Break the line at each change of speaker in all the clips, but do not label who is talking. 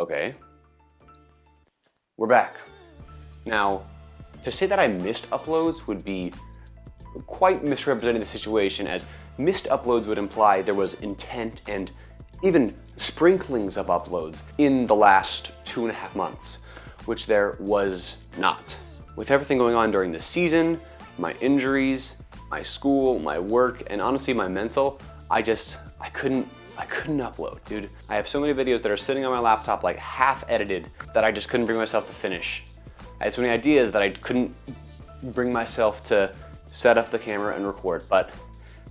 Okay. We're back. Now, to say that I missed uploads would be quite misrepresenting the situation, as missed uploads would imply there was intent and even sprinklings of uploads in the last 2.5 months, which there was not. With everything going on during the season, my injuries, my school, my work, and honestly my mental, I couldn't upload, dude. I have so many videos that are sitting on my laptop like half edited that I just couldn't bring myself to finish. I had so many ideas that I couldn't bring myself to set up the camera and record, but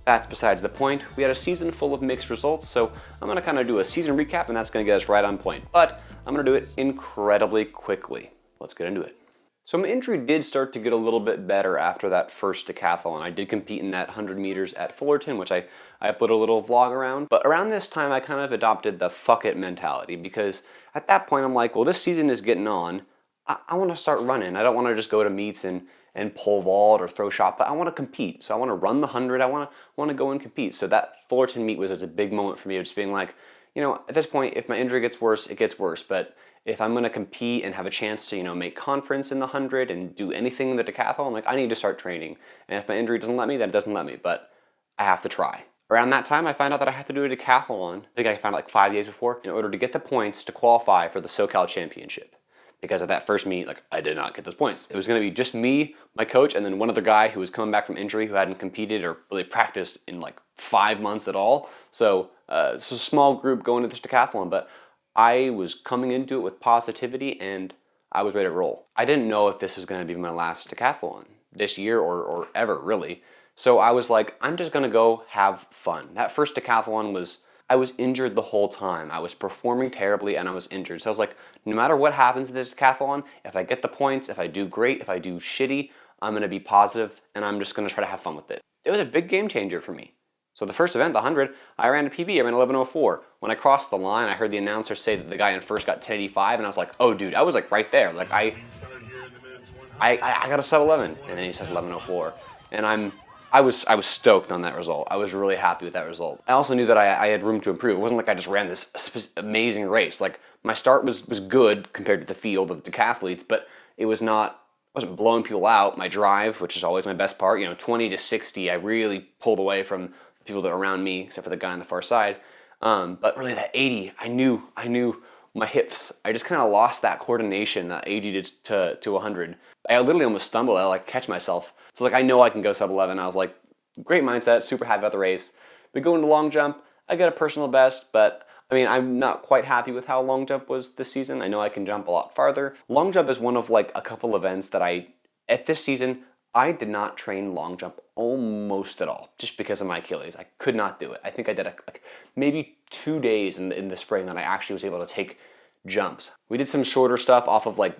that's besides the point. We had a season full of mixed results, so I'm gonna kind of do a season recap, and that's gonna get us right on point. But I'm gonna do it incredibly quickly. Let's get into it. So my injury did start to get a little bit better after that first decathlon. I did compete in that 100 meters at Fullerton, which I uploaded a little vlog around. But around this time, I kind of adopted the fuck it mentality, because at that point, I'm like, well, this season is getting on. I want to start running. I don't want to just go to meets and pole vault or throw shot, but I want to compete. So I want to run the 100. I want to go and compete. So that Fullerton meet was a big moment for me of just being like, you know, at this point, if my injury gets worse, it gets worse. But if I'm going to compete and have a chance to, you know, make conference in the 100 and do anything in the decathlon, like I need to start training. And if my injury doesn't let me, then it doesn't let me, but I have to try. Around that time, I found out that I had to do a decathlon. I think I found out like 5 days before, in order to get the points to qualify for the SoCal Championship. Because at that first meet, like, I did not get those points. It was gonna be just me, my coach, and then one other guy who was coming back from injury who hadn't competed or really practiced in like 5 months at all. So it's a small group going to this decathlon, but I was coming into it with positivity and I was ready to roll. I didn't know if this was gonna be my last decathlon this year or ever, really. So I was like, I'm just gonna go have fun. That first decathlon was, I was injured the whole time. I was performing terribly and I was injured. So I was like, no matter what happens in this decathlon, if I get the points, if I do great, if I do shitty, I'm gonna be positive and I'm just gonna try to have fun with it. It was a big game changer for me. So the first event, the 100, I ran a PB, I ran 11:04. When I crossed the line, I heard the announcer say that the guy in first got 10:85 and I was like, oh dude, I was like right there. Like I got a sub 11 and then he says 11:04. And I was stoked on that result. I was really happy with that result. I also knew that I had room to improve. It wasn't like I just ran this amazing race. Like my start was good compared to the field of decathletes, but it was not, I wasn't blowing people out. My drive, which is always my best part, you know, 20 to 60, I really pulled away from the people that were around me, except for the guy on the far side. But really that 80, I knew my hips. I just kind of lost that coordination, that 80 to 100. I literally almost stumbled. I like catch myself. So like I know I can go sub 11. I was like, great mindset, super happy about the race. But going to long jump, I got a personal best, but I mean, I'm not quite happy with how long jump was this season. I know I can jump a lot farther. Long jump is one of like a couple events that at this season, I did not train long jump almost at all, just because of my Achilles. I could not do it. I think I did like maybe 2 days in the spring that I actually was able to take jumps. We did some shorter stuff off of like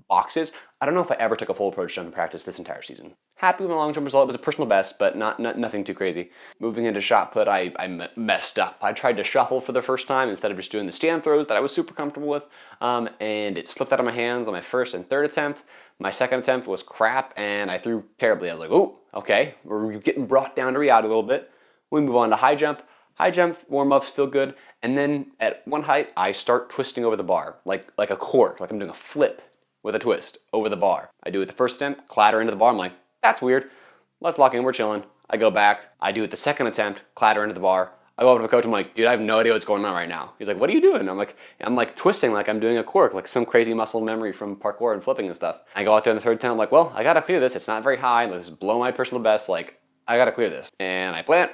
boxes. I don't know if I ever took a full approach jump in practice this entire season. Happy with my long jump result. It was a personal best, but nothing too crazy. Moving into shot put, I messed up. I tried to shuffle for the first time instead of just doing the stand throws that I was super comfortable with, and it slipped out of my hands on my first and third attempt. My second attempt was crap, and I threw terribly. I was like, oh, okay, we're getting brought down to reality a little bit. We move on to high jump. High jump warm-ups feel good, and then at one height, I start twisting over the bar, like a cork, like I'm doing a flip with a twist over the bar. I do it the first attempt, clatter into the bar. I'm like, that's weird. Let's lock in, we're chilling. I go back, I do it the second attempt, clatter into the bar. I go up to the coach, I'm like, dude, I have no idea what's going on right now. He's like, what are you doing? I'm like twisting like I'm doing a cork, like some crazy muscle memory from parkour and flipping and stuff. I go out there in the third attempt, I'm like, well, I gotta clear this. It's not very high. Let's blow my personal best. Like, I gotta clear this. And I plant,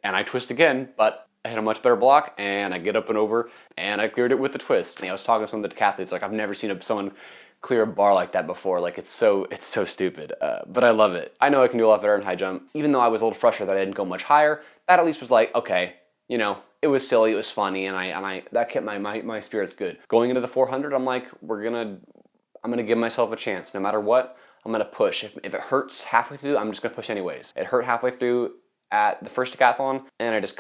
and I twist again, but I hit a much better block, and I get up and over, and I cleared it with the twist. And I was talking to some of the decathletes, like I've never seen someone clear a bar like that before. Like it's so stupid, but I love it. I know I can do a lot better in high jump. Even though I was a little frustrated that I didn't go much higher, that at least was like, okay, you know, it was silly, it was funny, and that kept my spirits good. Going into the 400, I'm like, I'm gonna give myself a chance. No matter what, I'm gonna push. If it hurts halfway through, I'm just gonna push anyways. It hurt halfway through at the first decathlon, and I just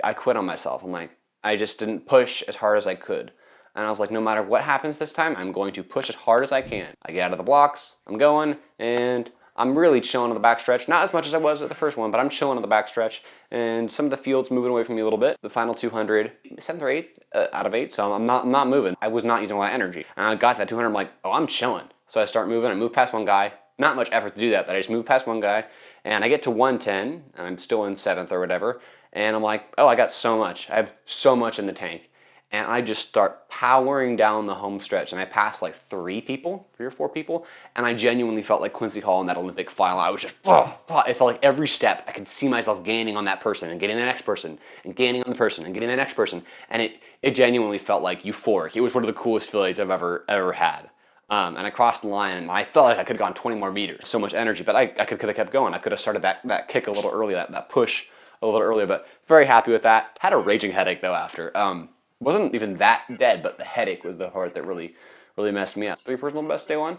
I quit on myself. I'm like, I just didn't push as hard as I could. And I was like, no matter what happens this time, I'm going to push as hard as I can. I get out of the blocks, I'm going, and I'm really chilling on the backstretch, not as much as I was at the first one, but I'm chilling on the backstretch, and some of the field's moving away from me a little bit. The final 200, 7th or 8th out of 8, so I'm not moving. I was not using a lot of energy. And I got that 200, I'm like, oh, I'm chilling. So I start moving, I move past one guy. Not much effort to do that, but I just move past one guy, and I get to 110, and I'm still in 7th or whatever, and I'm like, oh, I got so much. I have so much in the tank. And I just start powering down the home stretch, and I passed like 3 or 4 people, and I genuinely felt like Quincy Hall in that Olympic final. I was just, it felt like every step I could see myself gaining on that person and getting the next person and gaining on the person and getting the next person, and it genuinely felt like euphoric. It was one of the coolest feelings I've ever had. And I crossed the line, and I felt like I could have gone 20 more meters. So much energy, but I could have kept going. I could have started that kick a little early, that push a little earlier, but very happy with that. Had a raging headache though after. Wasn't even that dead, but the headache was the part that really messed me up. Your personal best day 1?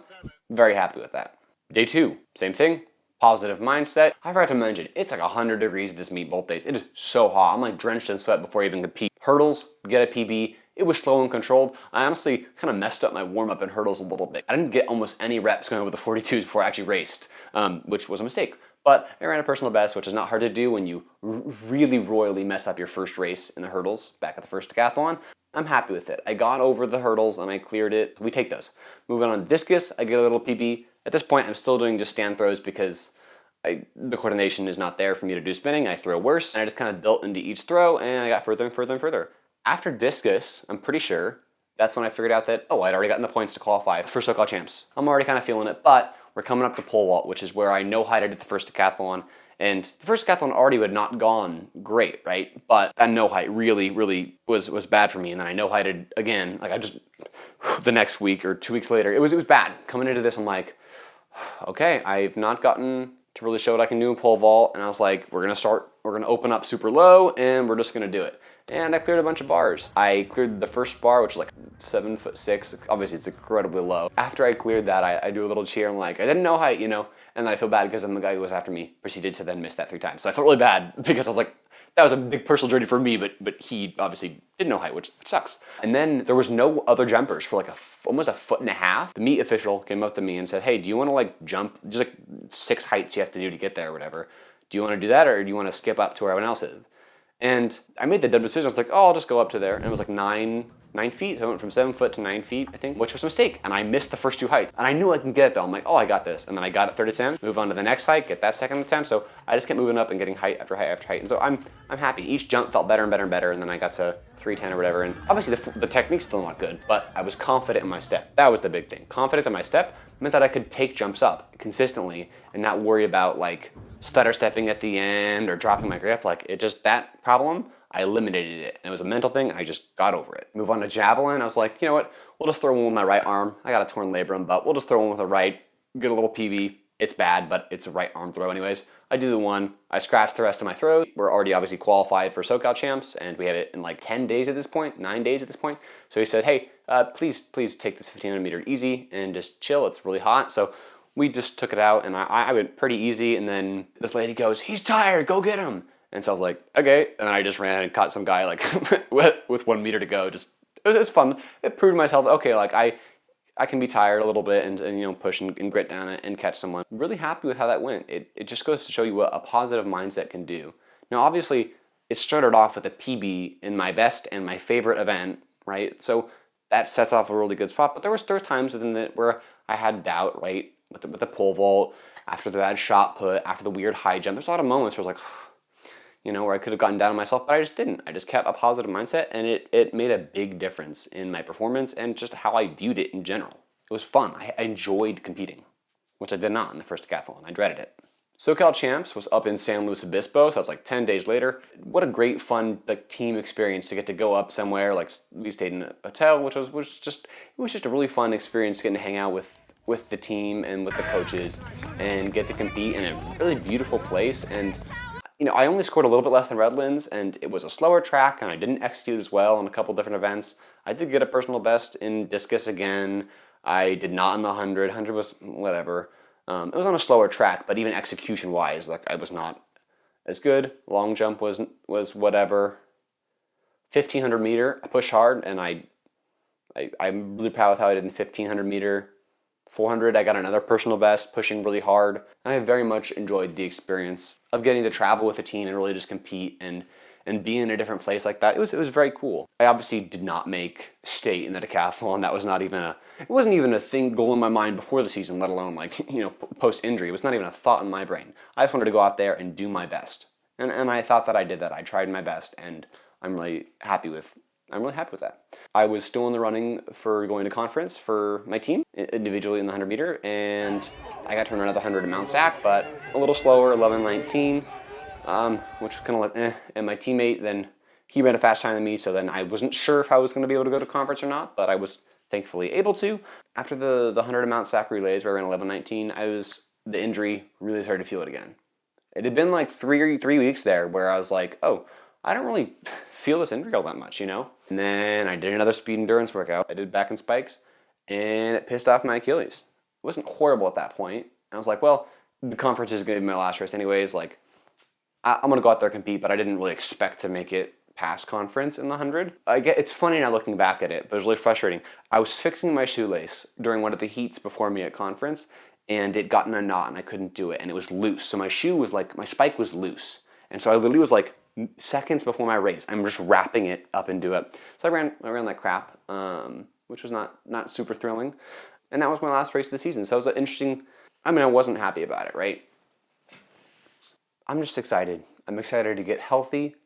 Very happy with that. Day 2, same thing. Positive mindset. I forgot to mention, it's like 100 degrees at this meet both days. It is so hot. I'm like drenched in sweat before I even compete. Hurdles, get a PB. It was slow and controlled. I honestly kind of messed up my warm-up in hurdles a little bit. I didn't get almost any reps going over the 42s before I actually raced, which was a mistake. But I ran a personal best, which is not hard to do when you really royally mess up your first race in the hurdles back at the first decathlon. I'm happy with it. I got over the hurdles and I cleared it. We take those. Moving on to discus, I get a little PB. At this point, I'm still doing just stand throws because the coordination is not there for me to do spinning. I throw worse, and I just kind of built into each throw, and I got further and further and further. After discus, I'm pretty sure that's when I figured out that, oh, I'd already gotten the points to qualify for SoCal Champs. I'm already kind of feeling it, but we're coming up to pole vault, which is where I know how I did the first decathlon. And the first decathlon already had not gone great, right? But that no height really was bad for me. And then I no heighted again, like I just, the next week or 2 weeks later, it was bad. Coming into this, I'm like, okay, I've not gotten to really show what I can do in pole vault. And I was like, we're gonna open up super low and we're just gonna do it. And I cleared a bunch of bars. I cleared the first bar, which was like 7'6". Obviously it's incredibly low. After I cleared that, I do a little cheer. I'm like, I didn't know height, and then I feel bad because then the guy who was after me proceeded to then miss that 3 times. So I felt really bad because I was like, that was a big personal journey for me, but he obviously didn't know height, which sucks. And then there was no other jumpers for like almost a foot and a half. The meet official came up to me and said, hey, do you want to like jump? There's like 6 heights you have to do to get there or whatever. Do you want to do that, or do you want to skip up to where everyone else is? And I made the dumb decision. I was like, oh, I'll just go up to there. And it was like 9 feet. So I went from 7 foot to 9 feet, I think, which was a mistake. And I missed the first 2 heights. And I knew I can get it though. I'm like, oh, I got this. And then I got it third attempt, move on to the next height, get that second attempt. So I just kept moving up and getting height after height after height. And so I'm happy. Each jump felt better and better and better. And then I got to 310 or whatever. And obviously the technique's still not good, but I was confident in my step. That was the big thing. Confidence in my step meant that I could take jumps up consistently and not worry about like stutter stepping at the end or dropping my grip. Like that problem, I eliminated it. And it was a mental thing, and I just got over it. Move on to javelin. I was like, you know what? We'll just throw one with my right arm. I got a torn labrum, but we'll just throw one with the right, get a little PB. It's bad, but it's a right arm throw anyways. I do the one. I scratch the rest of my throws. We're already obviously qualified for SoCal Champs, and we have it in like 10 days at this point, 9 days at this point. So he said, hey, please take this 1500 meter easy and just chill. It's really hot. So we just took it out, and I went pretty easy, and then this lady goes, he's tired, go get him. And so I was like, okay. And then I just ran and caught some guy like with 1 meter to go. It was fun. It proved myself, okay, like I can be tired a little bit and push and grit down it and catch someone. Really happy with how that went. It just goes to show you what a positive mindset can do. Now, obviously, it started off with a PB in my best and my favorite event, right? So that sets off a really good spot. But there was times within it where I had doubt, right? With the pole vault, after the bad shot put, after the weird high jump. There's a lot of moments where I was like, where I could have gotten down on myself, but I just didn't. I just kept a positive mindset, and it made a big difference in my performance and just how I viewed it in general. It was fun. I enjoyed competing, which I did not in the first decathlon. I dreaded it. SoCal Champs was up in San Luis Obispo, so that's like 10 days later. What a great, fun team experience to get to go up somewhere. Like we stayed in a hotel, which was just a really fun experience getting to hang out with the team and with the coaches and get to compete in a really beautiful place. And I only scored a little bit less than Redlands, and it was a slower track, and I didn't execute as well on a couple different events. I did get a personal best in discus again. I did not in the 100. 100 was whatever. It was on a slower track, but even execution-wise, like I was not as good. Long jump was whatever. 1500 meter, I pushed hard, and I'm really proud of how I did in 1500 meter. 400, I got another personal best, pushing really hard. And I very much enjoyed the experience of getting to travel with a team and really just compete and be in a different place like that. It was very cool. I obviously did not make state in the decathlon. That was not even it wasn't even a goal in my mind before the season, let alone like, post injury. It was not even a thought in my brain. I just wanted to go out there and do my best. And I thought that I did that. I tried my best, and I'm really happy with that. I was still in the running for going to conference for my team, individually in the 100 meter, and I got to run another 100 in Mount Sac, but a little slower, 11:19, which was kind of like And my teammate, then he ran a fast time than me, so then I wasn't sure if I was going to be able to go to conference or not, but I was thankfully able to. After the 100 Mount Sac relays, where I ran 11:19, the injury really started to feel it again. It had been like three weeks there where I was like, oh, I don't really feel this injury all that much, And then I did another speed endurance workout. I did back and spikes, and it pissed off my Achilles. It wasn't horrible at that point. I was like, well, the conference is going to be my last race anyways. Like, I'm going to go out there and compete, but I didn't really expect to make it past conference in the 100. It's funny now looking back at it, but it was really frustrating. I was fixing my shoelace during one of the heats before me at conference, and it got in a knot, and I couldn't do it, and it was loose. So my spike was loose. And so I literally was like, seconds before my race, I'm just wrapping it up into it. So I ran like crap, which was not super thrilling. And that was my last race of the season. So it was an interesting, I wasn't happy about it, right? I'm just excited. I'm excited to get healthy.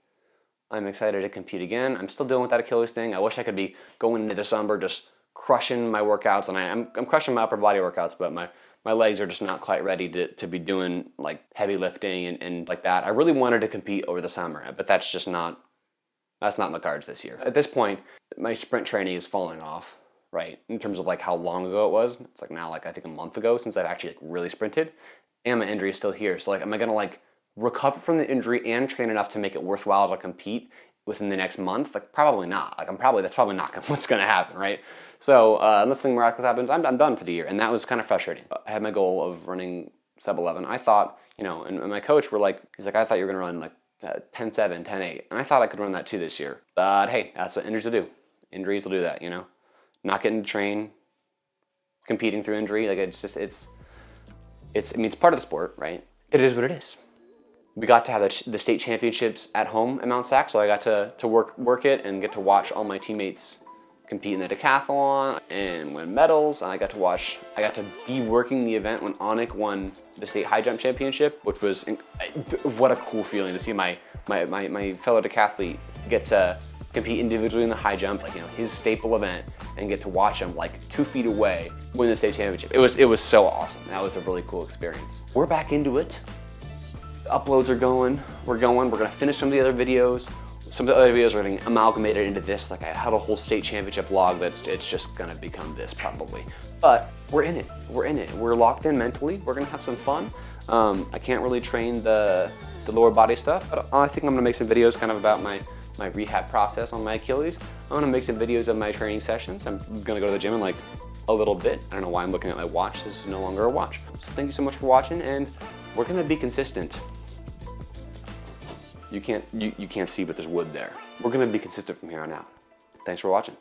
I'm excited to compete again. I'm still dealing with that Achilles thing. I wish I could be going into the summer just crushing my workouts, and I'm crushing my upper body workouts, but my legs are just not quite ready to be doing like heavy lifting and like that. I really wanted to compete over the summer, but that's not my cards this year. At this point, my sprint training is falling off, right? In terms of like how long ago it was. It's like now like I think a month ago since I've actually like really sprinted, and my injury is still here. So like, am I gonna like recover from the injury and train enough to make it worthwhile to compete within the next month? Like probably not. Like that's probably not what's gonna happen, right? So unless something miraculous happens, I'm done for the year, and that was kind of frustrating. I had my goal of running sub 11. I thought, and my coach he's like, I thought you were gonna run like 10:7, 10:8, and I thought I could run that too this year. But hey, that's what injuries will do. Injuries will do that, Not getting to train, competing through injury, like it's part of the sport, right? It is what it is. We got to have the state championships at home at Mount Sac, so I got to work it and get to watch all my teammates compete in the decathlon and win medals. And I got to be working the event when Onik won the state high jump championship, which was what a cool feeling to see my fellow decathlete get to compete individually in the high jump, like his staple event, and get to watch him like 2 feet away win the state championship. It was so awesome. That was a really cool experience. We're back into it. Uploads are going. We're gonna finish some of the other videos. Some of the other videos are getting amalgamated into this. Like I had a whole state championship vlog it's just gonna become this probably. But we're in it. We're locked in mentally. We're gonna have some fun. I can't really train the lower body stuff, but I think I'm gonna make some videos kind of about my rehab process on my Achilles. I'm gonna make some videos of my training sessions. I'm gonna go to the gym in like a little bit. I don't know why I'm looking at my watch. This is no longer a watch. So thank you so much for watching, and we're gonna be consistent. You can't see, but there's wood there. We're gonna be consistent from here on out. Thanks for watching.